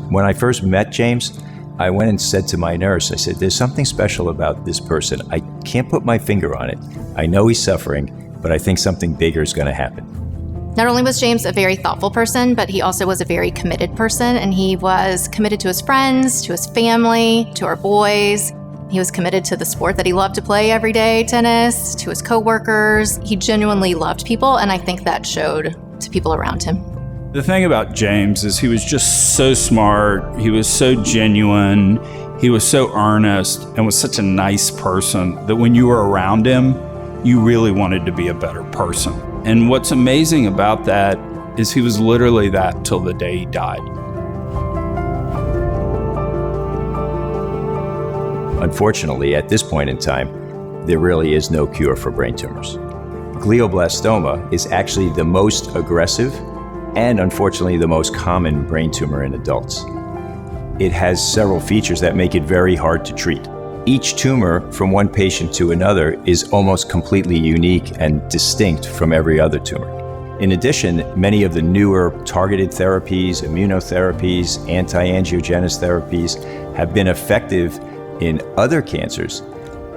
When I first met James, I went and said to my nurse, I said, there's something special about this person. I can't put my finger on it. I know he's suffering, but I think something bigger is going to happen. Not only was James a very thoughtful person, but he also was a very committed person, and he was committed to his friends, to his family, to our boys. He was committed to the sport that he loved to play every day, tennis, to his coworkers. He genuinely loved people, and I think that showed to people around him. The thing about James is he was just so smart. He was so genuine. He was so earnest and was such a nice person that when you were around him, you really wanted to be a better person. And what's amazing about that is he was literally that till the day he died. Unfortunately, at this point in time, there really is no cure for brain tumors. Glioblastoma is actually the most aggressive and unfortunately the most common brain tumor in adults. It has several features that make it very hard to treat. Each tumor from one patient to another is almost completely unique and distinct from every other tumor. In addition, many of the newer targeted therapies, immunotherapies, anti-angiogenesis therapies have been effective in other cancers.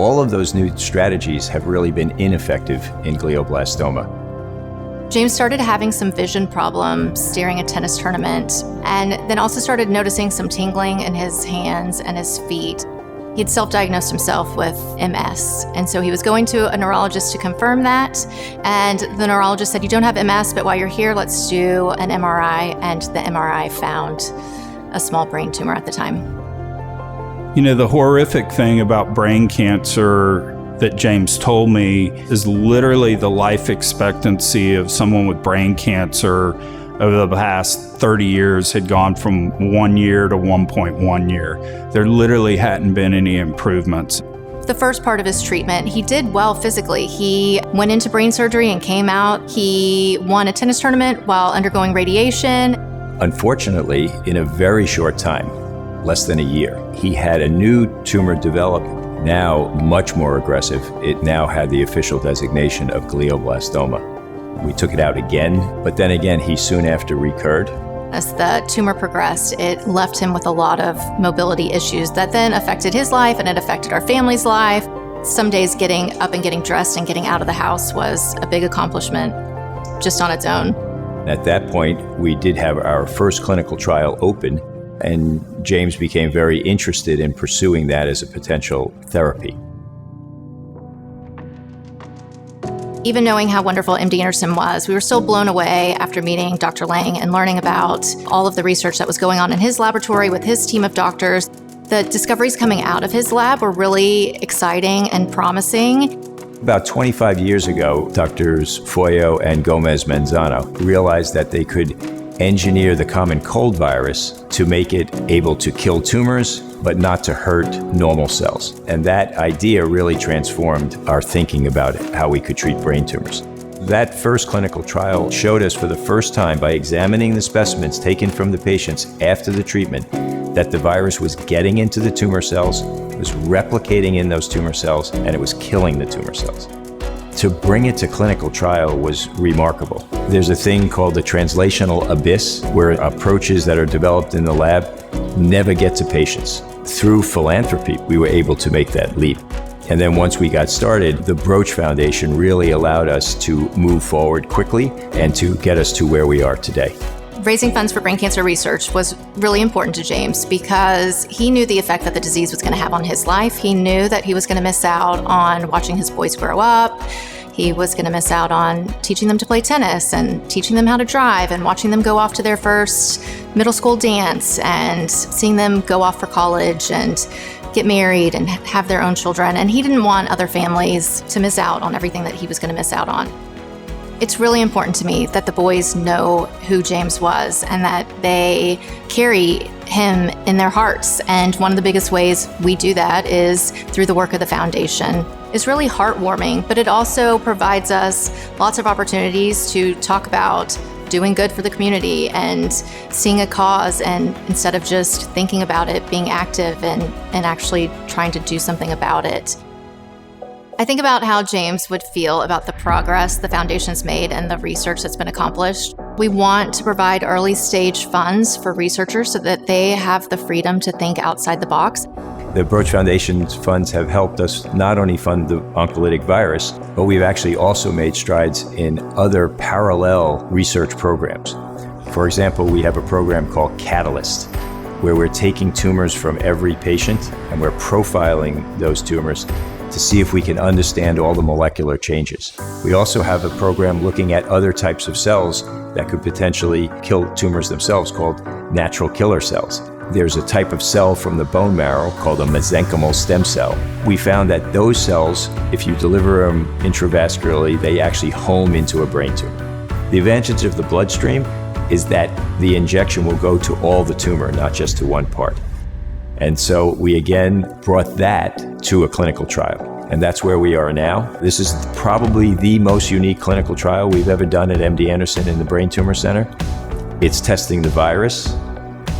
All of those new strategies have really been ineffective in glioblastoma. James started having some vision problems during a tennis tournament, and then also started noticing some tingling in his hands and his feet. He'd self-diagnosed himself with MS, and so he was going to a neurologist to confirm that, and the neurologist said, you don't have MS, but while you're here, let's do an MRI, and the MRI found a small brain tumor at the time. You know, the horrific thing about brain cancer that James told me is literally the life expectancy of someone with brain cancer over the past 30 years had gone from 1 year to 1.1 year. There literally hadn't been any improvements. The first part of his treatment, he did well physically. He went into brain surgery and came out. He won a tennis tournament while undergoing radiation. Unfortunately, in a very short time, less than a year, he had a new tumor develop, now much more aggressive. It now had the official designation of glioblastoma. We took it out again, but then again, he soon after recurred. As the tumor progressed, it left him with a lot of mobility issues that then affected his life, and it affected our family's life. Some days getting up and getting dressed and getting out of the house was a big accomplishment just on its own. At that point, we did have our first clinical trial open, and James became very interested in pursuing that as a potential therapy. Even knowing how wonderful MD Anderson was, we were still blown away after meeting Dr. Lang and learning about all of the research that was going on in his laboratory with his team of doctors. The discoveries coming out of his lab were really exciting and promising. About 25 years ago, Drs. Foyo and Gomez-Manzano realized that they could engineer the common cold virus to make it able to kill tumors, but not to hurt normal cells. And that idea really transformed our thinking about how we could treat brain tumors. That first clinical trial showed us for the first time, by examining the specimens taken from the patients after the treatment, that the virus was getting into the tumor cells, was replicating in those tumor cells, and it was killing the tumor cells. To bring it to clinical trial was remarkable. There's a thing called the translational abyss, where approaches that are developed in the lab never get to patients. Through philanthropy, we were able to make that leap. And then once we got started, the Broach Foundation really allowed us to move forward quickly and to get us to where we are today. Raising funds for brain cancer research was really important to James because he knew the effect that the disease was going to have on his life. He knew that he was going to miss out on watching his boys grow up. He was going to miss out on teaching them to play tennis and teaching them how to drive and watching them go off to their first middle school dance and seeing them go off for college and get married and have their own children. And he didn't want other families to miss out on everything that he was going to miss out on. It's really important to me that the boys know who James was and that they carry him in their hearts. And one of the biggest ways we do that is through the work of the foundation. It's really heartwarming, but it also provides us lots of opportunities to talk about doing good for the community and seeing a cause, and instead of just thinking about it, being active and actually trying to do something about it. I think about how James would feel about the progress the foundation's made and the research that's been accomplished. We want to provide early stage funds for researchers so that they have the freedom to think outside the box. The Broach Foundation's funds have helped us not only fund the oncolytic virus, but we've actually also made strides in other parallel research programs. For example, we have a program called Catalyst, where we're taking tumors from every patient and we're profiling those tumors to see if we can understand all the molecular changes. We also have a program looking at other types of cells that could potentially kill tumors themselves called natural killer cells. There's a type of cell from the bone marrow called a mesenchymal stem cell. We found that those cells, if you deliver them intravascularly, they actually home into a brain tumor. The advantage of the bloodstream is that the injection will go to all the tumor, not just to one part. And so we again brought that to a clinical trial. And that's where we are now. This is probably the most unique clinical trial we've ever done at MD Anderson in the Brain Tumor Center. It's testing the virus.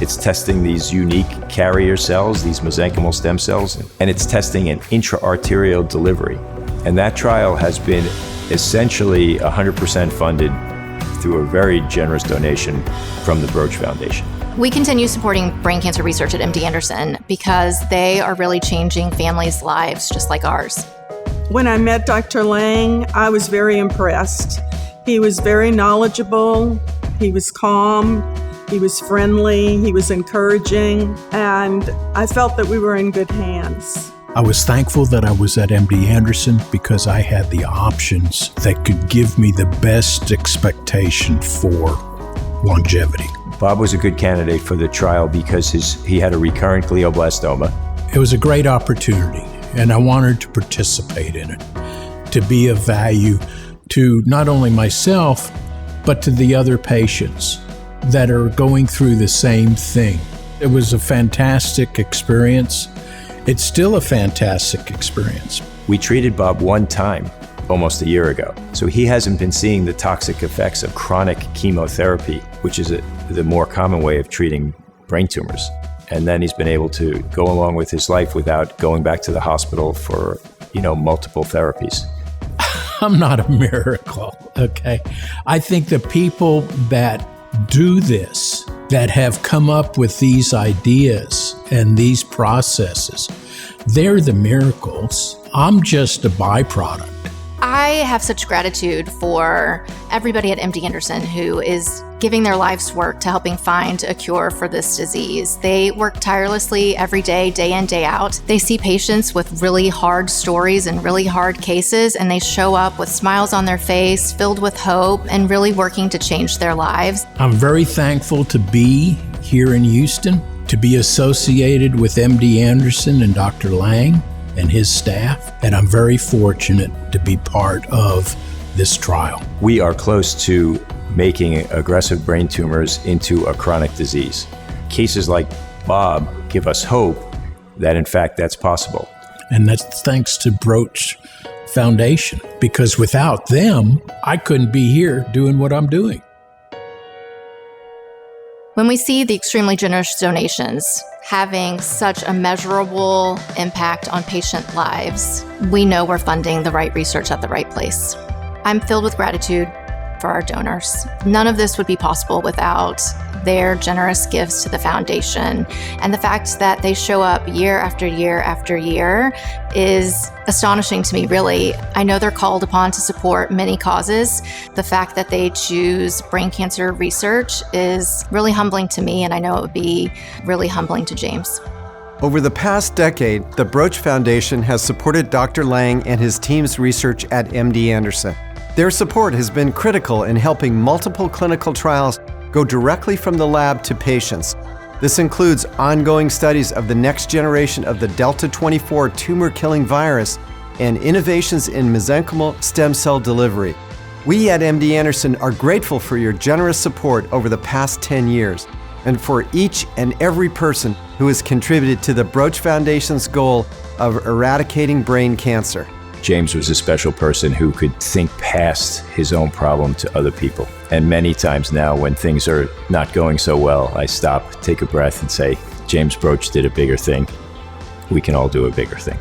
It's testing these unique carrier cells, these mesenchymal stem cells, and it's testing an intra-arterial delivery. And that trial has been essentially 100% funded through a very generous donation from the Broach Foundation. We continue supporting brain cancer research at MD Anderson because they are really changing families' lives just like ours. When I met Dr. Lang, I was very impressed. He was very knowledgeable, he was calm, he was friendly, he was encouraging, and I felt that we were in good hands. I was thankful that I was at MD Anderson because I had the options that could give me the best expectation for longevity. Bob was a good candidate for the trial because he had a recurrent glioblastoma. It was a great opportunity, and I wanted to participate in it, to be of value to not only myself, but to the other patients that are going through the same thing. It was a fantastic experience. It's still a fantastic experience. We treated Bob one time almost a year ago. So he hasn't been seeing the toxic effects of chronic chemotherapy, which is the more common way of treating brain tumors. And then he's been able to go along with his life without going back to the hospital for, multiple therapies. I'm not a miracle, okay? I think the people that do this, that have come up with these ideas and these processes, they're the miracles. I'm just a byproduct. I have such gratitude for everybody at MD Anderson who is giving their life's work to helping find a cure for this disease. They work tirelessly every day, day in, day out. They see patients with really hard stories and really hard cases, and they show up with smiles on their face, filled with hope, and really working to change their lives. I'm very thankful to be here in Houston, to be associated with MD Anderson and Dr. Lang and his staff, and I'm very fortunate to be part of this trial. We are close to making aggressive brain tumors into a chronic disease. Cases like Bob give us hope that in fact that's possible. And that's thanks to Broach Foundation, because without them, I couldn't be here doing what I'm doing. When we see the extremely generous donations having such a measurable impact on patient lives, we know we're funding the right research at the right place. I'm filled with gratitude for our donors. None of this would be possible without their generous gifts to the foundation. And the fact that they show up year after year after year is astonishing to me, really. I know they're called upon to support many causes. The fact that they choose brain cancer research is really humbling to me, and I know it would be really humbling to James. Over the past decade, the Broach Foundation has supported Dr. Lang and his team's research at MD Anderson. Their support has been critical in helping multiple clinical trials go directly from the lab to patients. This includes ongoing studies of the next generation of the Delta 24 tumor-killing virus and innovations in mesenchymal stem cell delivery. We at MD Anderson are grateful for your generous support over the past 10 years and for each and every person who has contributed to the Broach Foundation's goal of eradicating brain cancer. James was a special person who could think past his own problem to other people. And many times now when things are not going so well, I stop, take a breath and say, James Broach did a bigger thing. We can all do a bigger thing.